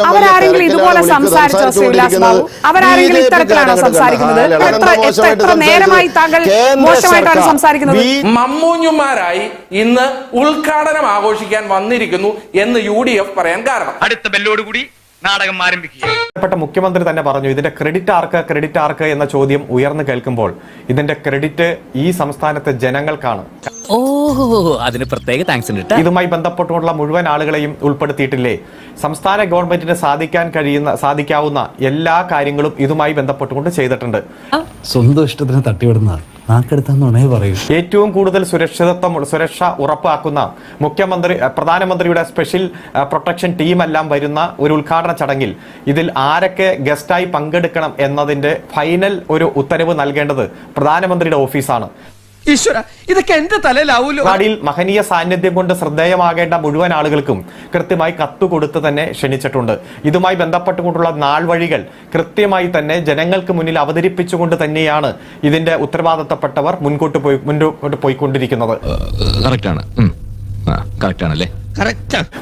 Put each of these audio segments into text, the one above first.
അവരാരെങ്കിലും ഇതുപോലെ സംസാരിച്ചോ ശ്രീവിലാസ് ബാബു? അവരാരെങ്കിലും ഇത്തരത്തിലാണോ സംസാരിക്കുന്നത്? എത്ര നേരമായി താങ്കൾ മോശമായിട്ടാണ് സംസാരിക്കുന്നത്? മമ്മൂഞ്ഞുമാരായി ഇന്ന് ഉദ്ഘാടനം ആഘോഷിക്കാൻ വന്നിരിക്കുന്നു എന്ന് UDF പറയാൻ കാരണം അടുത്ത ബെല്ലോടുകൂടി നാടകം ആരംഭിക്കുക. മുഖ്യമന്ത്രി തന്നെ പറഞ്ഞു ഇതിന്റെ ക്രെഡിറ്റ് ആർക്ക് എന്ന ചോദ്യം ഉയർന്നു കേൾക്കുമ്പോൾ ഇതിന്റെ ക്രെഡിറ്റ് ഈ സംസ്ഥാനത്തെ ജനങ്ങൾക്കാണ്. അതിന് പ്രത്യേക താങ്ക്സ് ഉണ്ട്. ഇതുമായി ബന്ധപ്പെട്ടുള്ള മുഴുവൻ ആളുകളെയും ഉൾപ്പെടുത്തിയിട്ടില്ലേ? സംസ്ഥാന ഗവൺമെന്റിന് സാധിക്കാവുന്ന എല്ലാ കാര്യങ്ങളും ഇതുമായി ബന്ധപ്പെട്ടുകൊണ്ട് ചെയ്തിട്ടുണ്ട്. സ്വന്തം ഇഷ്ടത്തിന് തട്ടിവിടുന്ന നാക്കെടുത്താന്നുണേ പറയൂ. ഏറ്റവും കൂടുതൽ സുരക്ഷ ഉറപ്പാക്കുന്ന പ്രധാനമന്ത്രിയുടെ സ്പെഷ്യൽ പ്രൊട്ടക്ഷൻ ടീമെല്ലാം വരുന്ന ഒരു ഉദ്ഘാടന ചടങ്ങിൽ ഇതിൽ ആരൊക്കെ ഗസ്റ്റായി പങ്കെടുക്കണം എന്നതിന്റെ ഫൈനൽ ഒരു ഉത്തരവ് നൽകേണ്ടത് പ്രധാനമന്ത്രിയുടെ ഓഫീസാണ്. ഈശ്വര, ഇതൊക്കെ എന്റെ തലയിലാവൂലോ. പരിപാടിയിൽ മഹനീയ സാന്നിധ്യം കൊണ്ട് ശ്രദ്ധേയമാകേണ്ട മുഴുവൻ ആളുകൾക്കും കൃത്യമായി കത്തുകൊടുത്ത് തന്നെ ക്ഷണിച്ചിട്ടുണ്ട്. ഇതുമായി ബന്ധപ്പെട്ടുകൊണ്ടുള്ള നാൾ വഴികൾ കൃത്യമായി തന്നെ ജനങ്ങൾക്ക് മുന്നിൽ അവതരിപ്പിച്ചുകൊണ്ട് തന്നെയാണ് ഇതിന്റെ ഉത്തരവാദിത്തപ്പെട്ടവർ മുൻപോട്ട് പോയിക്കൊണ്ടിരിക്കുന്നത്.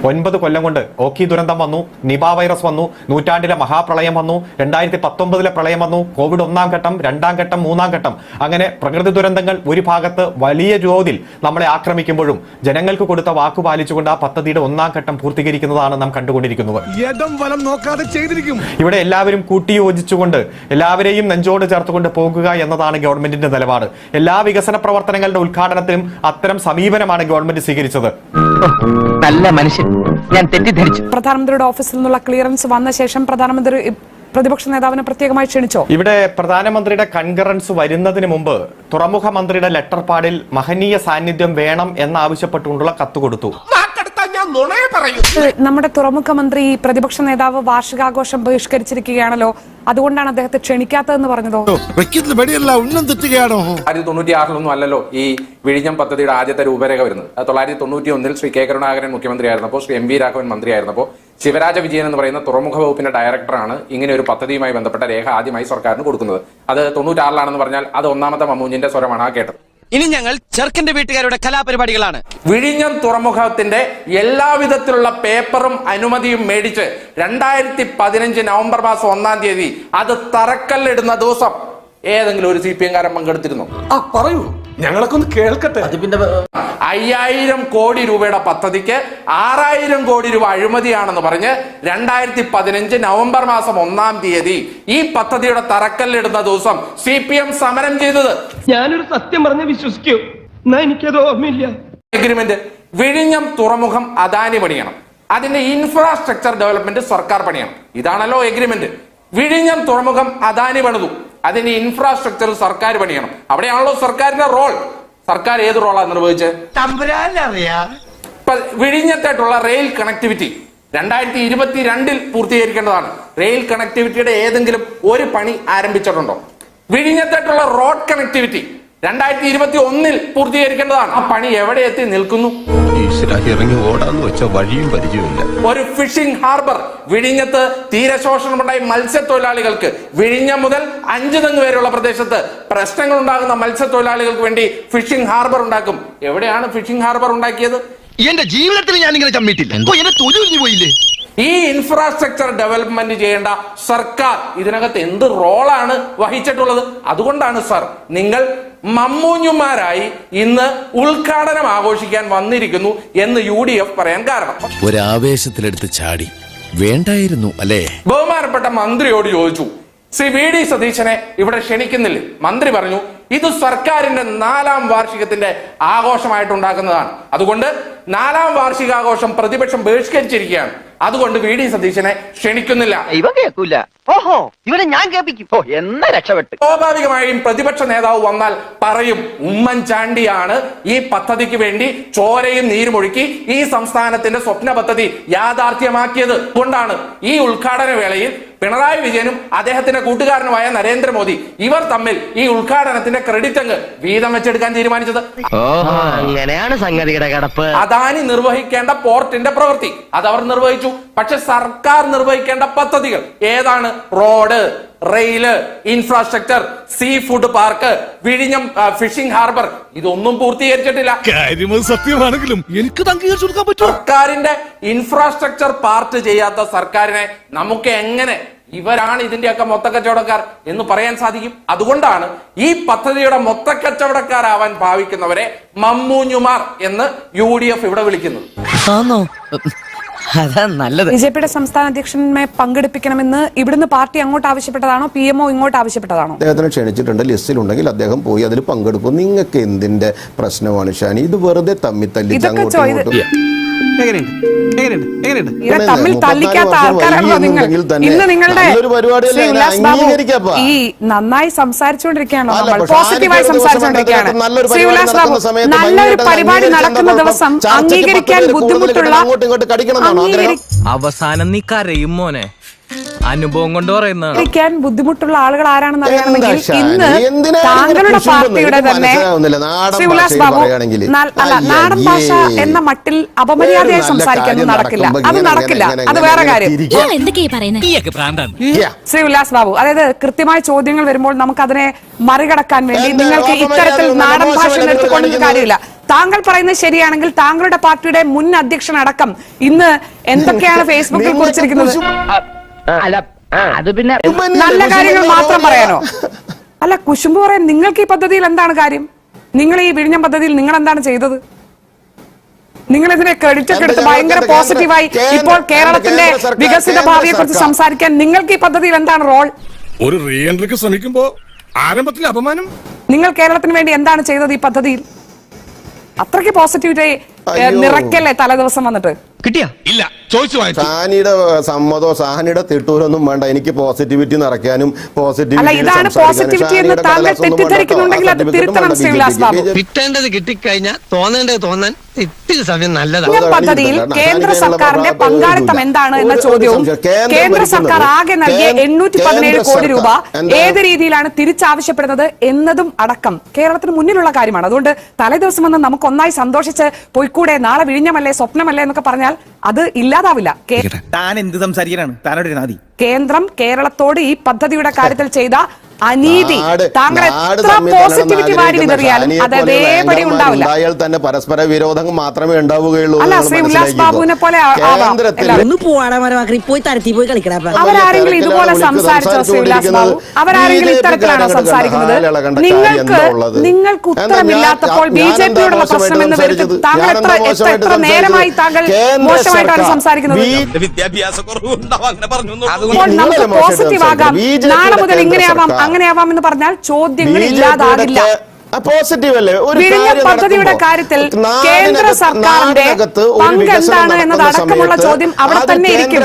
9 കൊല്ലം കൊണ്ട് ഓഖി ദുരന്തം വന്നു, നിപ വൈറസ് വന്നു, നൂറ്റാണ്ടിലെ മഹാപ്രളയം വന്നു, 2019 പ്രളയം വന്നു, കോവിഡ് 1ാം ഘട്ടം, 2ാം ഘട്ടം, 3ാം ഘട്ടം, അങ്ങനെ പ്രകൃതി ദുരന്തങ്ങൾ ഒരു ഭാഗത്ത് വലിയ തോതിൽ നമ്മളെ ആക്രമിക്കുമ്പോഴും ജനങ്ങൾക്ക് കൊടുത്ത വാക്കു പാലിച്ചുകൊണ്ട് ആ പദ്ധതിയുടെ 1ാം ഘട്ടം പൂർത്തീകരിക്കുന്നതാണ് നാം കണ്ടുകൊണ്ടിരിക്കുന്നത്. ഇവിടെ എല്ലാവരും കൂട്ടിയോജിച്ചുകൊണ്ട് എല്ലാവരെയും നെഞ്ചോട് ചേർത്തുകൊണ്ട് പോകുക എന്നതാണ് ഗവൺമെന്റിന്റെ നിലപാട്. എല്ലാ വികസന പ്രവർത്തനങ്ങളുടെ ഉദ്ഘാടനത്തിലും അത്തരം സമീപനമാണ് ഗവൺമെന്റ് സ്വീകരിച്ചത്. നല്ല മനുഷ്യൻ, ഞാൻ തെറ്റിദ്ധരിച്ചു. പ്രധാനമന്ത്രിയുടെ ഓഫീസിൽ നിന്നുള്ള ക്ലിയറൻസ് വന്ന ശേഷം പ്രധാനമന്ത്രി പ്രതിപക്ഷ നേതാവിനെ പ്രത്യേകമായി ക്ഷണിച്ചോ? ഇവിടെ പ്രധാനമന്ത്രിയുടെ കൺകറൻസ് വരുന്നതിന് മുമ്പ് തുറമുഖ മന്ത്രിയുടെ ലെറ്റർ പാഡിൽ മഹനീയ സാന്നിധ്യം വേണം എന്നാവശ്യപ്പെട്ടുകൊണ്ടുള്ള കത്ത് കൊടുത്തു. നമ്മുടെ തുറമുഖ മന്ത്രി പ്രതിപക്ഷ നേതാവ് വാർഷികാഘോഷം ബഹിഷ്കരിച്ചിരിക്കുകയാണല്ലോ, അതുകൊണ്ടാണ് അദ്ദേഹത്തെ ക്ഷണിക്കാത്തതെന്ന് പറഞ്ഞതോ? 1996 അല്ലല്ലോ ഈ വിഴിഞ്ഞം പദ്ധതിയുടെ ആദ്യത്തെ രൂപരേഖ വരുന്നത്. 1991 ശ്രീ കെ കരുണാകരൻ മുഖ്യമന്ത്രിയായിരുന്നപ്പോൾ, ശ്രീ MV രാഘവൻ മന്ത്രിയായിരുന്നപ്പോൾ ശിവരാജ വിജയൻ എന്ന് പറയുന്ന തുറമുഖ വകുപ്പിന്റെ ഡയറക്ടറാണ് ഇങ്ങനെ ഒരു പദ്ധതിയുമായി ബന്ധപ്പെട്ട രേഖ ആദ്യമായി സർക്കാരിന് കൊടുക്കുന്നത്. അത് 96 പറഞ്ഞാൽ അത് ഒന്നാമത്തെ മമ്മൂഞ്ഞിന്റെ സ്വരമാണ് ആ കേട്ടത്. ഇനി ഞങ്ങൾ ചെറുക്കന്റെ വീട്ടുകാരുടെ കലാപരിപാടികളാണ്. വിഴിഞ്ഞം തുറമുഖത്തിന്റെ എല്ലാവിധത്തിലുള്ള പേപ്പറും അനുമതിയും മേടിച്ച് 2015 നവംബർ മാസം 1ാം തീയതി അത് തറക്കല്ലിടുന്ന ദിവസം ഏതെങ്കിലും ഒരു CPM കാരൻ പങ്കെടുത്തിരുന്നു? പറയൂ, ഞങ്ങളൊക്കെ ഒന്ന് കേൾക്കട്ടെ. 5000 കോടി രൂപയുടെ പദ്ധതിക്ക് 6000 കോടി രൂപ അഴിമതിയാണെന്ന് പറഞ്ഞ് 2015 നവംബർ മാസം 1ാം തീയതി ഈ പദ്ധതിയുടെ തറക്കല്ലിടുന്ന ദിവസം CPM സമരം ചെയ്തത്. ഞാനൊരു സത്യം പറഞ്ഞ് വിശ്വസിക്കൂ, എന്നാ എനിക്കത് ഓർമ്മയില്ല. എഗ്രിമെന്റ് വിഴിഞ്ഞം തുറമുഖം അദാനി പണിയണം, അതിന്റെ ഇൻഫ്രാസ്ട്രക്ചർ ഡെവലപ്മെന്റ് സർക്കാർ പണിയണം. ഇതാണല്ലോ എഗ്രിമെന്റ്. വിഴിഞ്ഞം തുറമുഖം അദാനി പണിതു, അതിന്റെ ഇൻഫ്രാസ്ട്രക്ചർ സർക്കാർ പണിയണം. അവിടെയാണല്ലോ സർക്കാരിന്റെ റോൾ. സർക്കാർ ഏത് റോളാണ് നിർവഹിച്ചത്? വിഴിഞ്ഞത്തായിട്ടുള്ള റെയിൽ കണക്ടിവിറ്റി 2022 പൂർത്തീകരിക്കേണ്ടതാണ്. റെയിൽ കണക്ടിവിറ്റിയുടെ ഏതെങ്കിലും ഒരു പണി ആരംഭിച്ചിട്ടുണ്ടോ? വിഴിഞ്ഞത്തായിട്ടുള്ള റോഡ് കണക്ടിവിറ്റി 2021 പൂർത്തീകരിക്കേണ്ടതാണ്. ആ പണി എവിടെ എത്തി നിൽക്കുന്നു? ഇറങ്ങി ഓടാന്ന് വെച്ച വഴിയും പരിചയമില്ല. ഒരു ഫിഷിംഗ് ഹാർബർ വിഴിഞ്ഞത്ത് തീരശോഷണമുണ്ടായ മത്സ്യത്തൊഴിലാളികൾക്ക്, വിഴിഞ്ഞം മുതൽ 5 തെങ്ങ് വരെയുള്ള പ്രദേശത്ത് പ്രശ്നങ്ങൾ ഉണ്ടാകുന്ന മത്സ്യത്തൊഴിലാളികൾക്ക് വേണ്ടി ഫിഷിംഗ് ഹാർബർ ഉണ്ടാക്കും. എവിടെയാണ് ഫിഷിംഗ് ഹാർബർ ഉണ്ടാക്കിയത്? എന്റെ ജീവിതത്തിൽ ഞാൻ ഇങ്ങനെ ചമ്മിട്ടില്ല. പോയില്ലേ? ഈ ഇൻഫ്രാസ്ട്രക്ചർ ഡെവലപ്മെന്റ് ചെയ്യേണ്ട സർക്കാർ ഇതിനകത്ത് എന്ത് റോളാണ് വഹിച്ചിട്ടുള്ളത്? അതുകൊണ്ടാണ് സർ നിങ്ങൾ മമ്മൂഞ്ഞുമാരായി ഇന്ന് ഉദ്ഘാടനം ആഘോഷിക്കാൻ വന്നിരിക്കുന്നു എന്ന് UDF പറയാൻ കാരണം. ഒരാവേശത്തിലെടുത്ത് ചാടി വേണ്ടായിരുന്നു അല്ലേ? ബഹുമാനപ്പെട്ട മന്ത്രിയോട് ചോദിച്ചു, ശ്രീ VD സതീശനെ ഇവിടെ ക്ഷണിക്കുന്നില്ലേ? മന്ത്രി പറഞ്ഞു ഇത് സർക്കാരിന്റെ 4ാം വാർഷികത്തിന്റെ ആഘോഷമായിട്ടുണ്ടാക്കുന്നതാണ്, അതുകൊണ്ട് 4ാം വാർഷികാഘോഷം പ്രതിപക്ഷം ബഹിഷ്കരിച്ചിരിക്കുകയാണ്, അതുകൊണ്ട് VD സതീശനെ ക്ഷണിക്കുന്നില്ല. ഇവ കേൾക്കൂല. ഓഹോ, ഇവനെ ഞാൻ കേൾപ്പിക്കും. എന്നാ രക്ഷപ്പെട്ടു. സ്വാഭാവികമായും പ്രതിപക്ഷ നേതാവ് വന്നാൽ പറയും ഉമ്മൻചാണ്ടിയാണ് ഈ പദ്ധതിക്ക് വേണ്ടി ചോരയും നീരുമൊഴുക്കി ഈ സംസ്ഥാനത്തിന്റെ സ്വപ്ന പദ്ധതി യാഥാർത്ഥ്യമാക്കിയത്. അതുകൊണ്ടാണ് ഈ ഉദ്ഘാടന വേളയിൽ പിണറായി വിജയനും അദ്ദേഹത്തിന്റെ കൂട്ടുകാരനുമായ നരേന്ദ്രമോദി ഇവർ തമ്മിൽ ഈ ഉദ്ഘാടനത്തിന്റെ ക്രെഡിറ്റ് അങ്ങ് വീതം വെച്ചെടുക്കാൻ തീരുമാനിച്ചത്. അങ്ങനെയാണ് സംഗതിയുടെ കിടപ്പ്. അദാനി നിർവഹിക്കേണ്ട പോർട്ടിന്റെ പ്രവൃത്തി അതവർ നിർവഹിച്ചു. പക്ഷെ സർക്കാർ നിർവഹിക്കേണ്ട പദ്ധതികൾ ഏതാണ്? Road, rail, infrastructure, sea food park, വിഴിഞ്ഞം ഫിഷിംഗ് ഹാർബർ, ഇതൊന്നും പൂർത്തീകരിച്ചിട്ടില്ല. സത്യമാണെങ്കിലും എനിക്ക് അംഗീകരിച്ചു കൊടുക്കാൻ പറ്റും. സർക്കാരിന്റെ ഇൻഫ്രാസ്ട്രക്ചർ പാർട്ട് ചെയ്യാത്ത സർക്കാരിനെ നമുക്ക് എങ്ങനെ ഇവരാണ് ഇതിന്റെയൊക്കെ മൊത്തക്കച്ചവടക്കാർ എന്ന് പറയാൻ സാധിക്കും? അതുകൊണ്ടാണ് ഈ പദ്ധതിയുടെ മൊത്തക്കച്ചവടക്കാരാവാൻ ഭാവിക്കുന്നവരെ മമ്മൂഞ്ഞുമാർ എന്ന് UDF ഇവിടെ വിളിക്കുന്നത്. അതാ നല്ലത്. ബിജെപിയുടെ സംസ്ഥാന അധ്യക്ഷനെ പങ്കെടുപ്പിക്കണമെന്ന് ഇവിടുന്ന് പാർട്ടി അങ്ങോട്ട് ആവശ്യപ്പെട്ടതാണോ PMO ഇങ്ങോട്ട് ആവശ്യപ്പെട്ടതാണോ? അദ്ദേഹത്തിനെ ക്ഷണിച്ചിട്ടുണ്ട്, ലിസ്റ്റിലുണ്ടെങ്കിൽ അദ്ദേഹം പോയി അതിൽ പങ്കെടുക്കും. നിങ്ങൾക്ക് എന്തിന്റെ പ്രശ്നമാണ് ഷാനി? ഇത് വെറുതെ തമ്മിൽ തല്ലിച്ച് അങ്ങോട്ടും ഇങ്ങോട്ടും തമ്മിൽ തല്ലിക്കാത്ത ആൾക്കാരാണല്ലോ നിങ്ങൾ. ഇന്ന് നിങ്ങളുടെ ഈ നന്നായി സംസാരിച്ചുകൊണ്ടിരിക്കുകയാണോ? നമ്മൾ പോസിറ്റീവായി സംസാരിച്ചുകൊണ്ടിരിക്കുകയാണ്. ശ്രീവിലാസ് ബാബു, നല്ലൊരു പരിപാടി നടക്കുന്ന ദിവസം അംഗീകരിക്കാൻ ബുദ്ധിമുട്ടുള്ള അവസാനം നീ കരയും മോനെ, അനുഭവം കൊണ്ട് പറയുന്നതാണ്. ബുദ്ധിമുട്ടുള്ള ആളുകൾ ആരാണെന്ന് അറിയണമെങ്കിൽ ഇന്ന് താങ്കളുടെ പാർട്ടിയുടെ തന്നെ ശ്രീവിലാസ് ബാബു നാടൻ ഭാഷ എന്ന മട്ടിൽ അപമര്യാദയായി സംസാരിക്കുന്നത് നടക്കില്ല. അത് നടക്കില്ല, അത് വേറെ കാര്യം. ശ്രീവിലാസ് ബാബു, അതായത് കൃത്യമായ ചോദ്യങ്ങൾ വരുമ്പോൾ നമുക്ക് അതിനെ മറികടക്കാൻ വേണ്ടി നിങ്ങൾക്ക് ഇത്തരത്തിൽ നാടൻ ഭാഷ എടുത്തുകൊണ്ടൊരു കാര്യമില്ല. താങ്കൾ പറയുന്നത് ശരിയാണെങ്കിൽ താങ്കളുടെ പാർട്ടിയുടെ മുൻ അധ്യക്ഷനടക്കം ഇന്ന് എന്തൊക്കെയാണ് ഫേസ്ബുക്കിൽ കുറിച്ചിരിക്കുന്നത്? അത് പിന്നെ നല്ല കാര്യങ്ങൾ മാത്രം പറയാനോ? അല്ല, കുശുമ്പ് പറയാൻ നിങ്ങൾക്ക് ഈ പദ്ധതിയിൽ എന്താണ് കാര്യം? നിങ്ങൾ ഈ വിഴിഞ്ഞം പദ്ധതിയിൽ നിങ്ങൾ എന്താണ് ചെയ്തത്? നിങ്ങൾ ഇതിനെ ക്രെഡിറ്റ് ഒക്കെ എടുത്ത് ഭയങ്കര പോസിറ്റീവായി ഇപ്പോൾ കേരളത്തിന്റെ വികസിത ഭാവിയെ കുറിച്ച് സംസാരിക്കാൻ നിങ്ങൾക്ക് ഈ പദ്ധതിയിൽ എന്താണ് റോൾ? ഒരു റീ എൻട്രിക്ക് ശ്രമിക്കുമ്പോ ആരംഭത്തിൽ അപമാനം. നിങ്ങൾ കേരളത്തിന് വേണ്ടി എന്താണ് ചെയ്തത് ഈ പദ്ധതിയിൽ? അത്രയ്ക്ക് പോസിറ്റിവിറ്റി നിറയ്ക്കല്ലേ തലേ ദിവസം വന്നിട്ട്? കിട്ടിയാ ഇല്ല, ചോദിച്ചു വാങ്ങിച്ചു. സാനിയുടെ സമ്മതോ സാനിയുടെ തിട്ടൂരൊന്നും വേണ്ട. എനിക്ക് പോസിറ്റിവിറ്റി നിറയ്ക്കാനും അല്ല, ഇതാണ് പോസിറ്റിവിറ്റി എന്ന് താങ്കൾ തെറ്റിദ്ധരിക്കുന്നുണ്ടെങ്കിൽ അത് തിരുത്തണം ശ്രീവിലാസ് ബാബു. കിട്ടേണ്ടത് കിട്ടിക്കഴിഞ്ഞാൽ തോന്നേണ്ടത് തോന്നാൻ ഇത്തിരി സമയം നല്ലതാണ്. ഈ പദ്ധതിയിൽ കേന്ദ്ര സർക്കാരിന്റെ പങ്കാളിത്തം എന്താണ് എന്ന ചോദ്യവും കേന്ദ്ര സർക്കാർ ആകെ നൽകിയ 817 കോടി രൂപ ഏത് രീതിയിലാണ് തിരിച്ചാവശ്യപ്പെടുന്നത് എന്നതും അടക്കം കേരളത്തിന് മുന്നിലുള്ള കാര്യമാണ്. അതുകൊണ്ട് തലേ ദിവസം വന്ന് നമുക്ക് ഒന്നായി സന്തോഷിച്ച് പോയിക്കൂടെ, നാളെ വിഴിഞ്ഞമല്ലേ സ്വപ്നമല്ലേ എന്നൊക്കെ പറഞ്ഞാൽ അത് ഇല്ലാതാവില്ല. താൻ എന്ത് സംസാരിക്കാനാണ്? താനോട് നാദി. കേന്ദ്രം കേരളത്തോട് ഈ പദ്ധതിയുടെ കാര്യത്തിൽ ചെയ്ത അനീതി താങ്കൾ എത്ര പോസിറ്റിവിറ്റി വാരി വിതറിയാലും അത് അതേപടി ഉണ്ടാവില്ല. തന്നെ പരസ്പര വിരോധം മാത്രമേ ഉണ്ടാവുകയുള്ളൂ. അല്ല, ശ്രീ ഉല്ലാസ് ബാബുവിനെ പോലെ അവരാരെങ്കിലും ഇതുപോലെ സംസാരിച്ചോ? ശ്രീ ഉല്ലാസ് ബാബു, അവരാരെങ്കിലും ഇത്തരത്തിലാണോ സംസാരിക്കുന്നത്? നിങ്ങൾക്ക് ഉത്തരമില്ലാത്തപ്പോൾ BJPയോടുള്ള പ്രശ്നം എന്ന് വരുത്തും. താങ്കൾ എത്ര നേരമായി താങ്കൾ മോശമായിട്ടാണ് സംസാരിക്കുന്നത്? വിദ്യാഭ്യാസ കുറവുണ്ടാവും അങ്ങനെ പറഞ്ഞു. നമുക്ക് പോസിറ്റീവ് ആകാം, നാളെ മുതൽ ഇങ്ങനെയാവാം അങ്ങനെയാവാം എന്ന് പറഞ്ഞാൽ ചോദ്യങ്ങൾ ഇല്ലാതാകില്ല. വിഴിഞ്ഞം പദ്ധതിയുടെ കാര്യത്തിൽ കേന്ദ്ര സർക്കാരിന്റെ പങ്ക് എന്താണ് എന്നതടക്കമുള്ള ചോദ്യം അവിടെ തന്നെ ഇരിക്കും.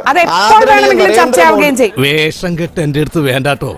അത് എപ്പോൾ വേണമെങ്കിലും ചർച്ചയാവുകയും ചെയ്യും. വേഷം കെട്ട് എന്റെ അടുത്ത് വേണ്ടാട്ടോ.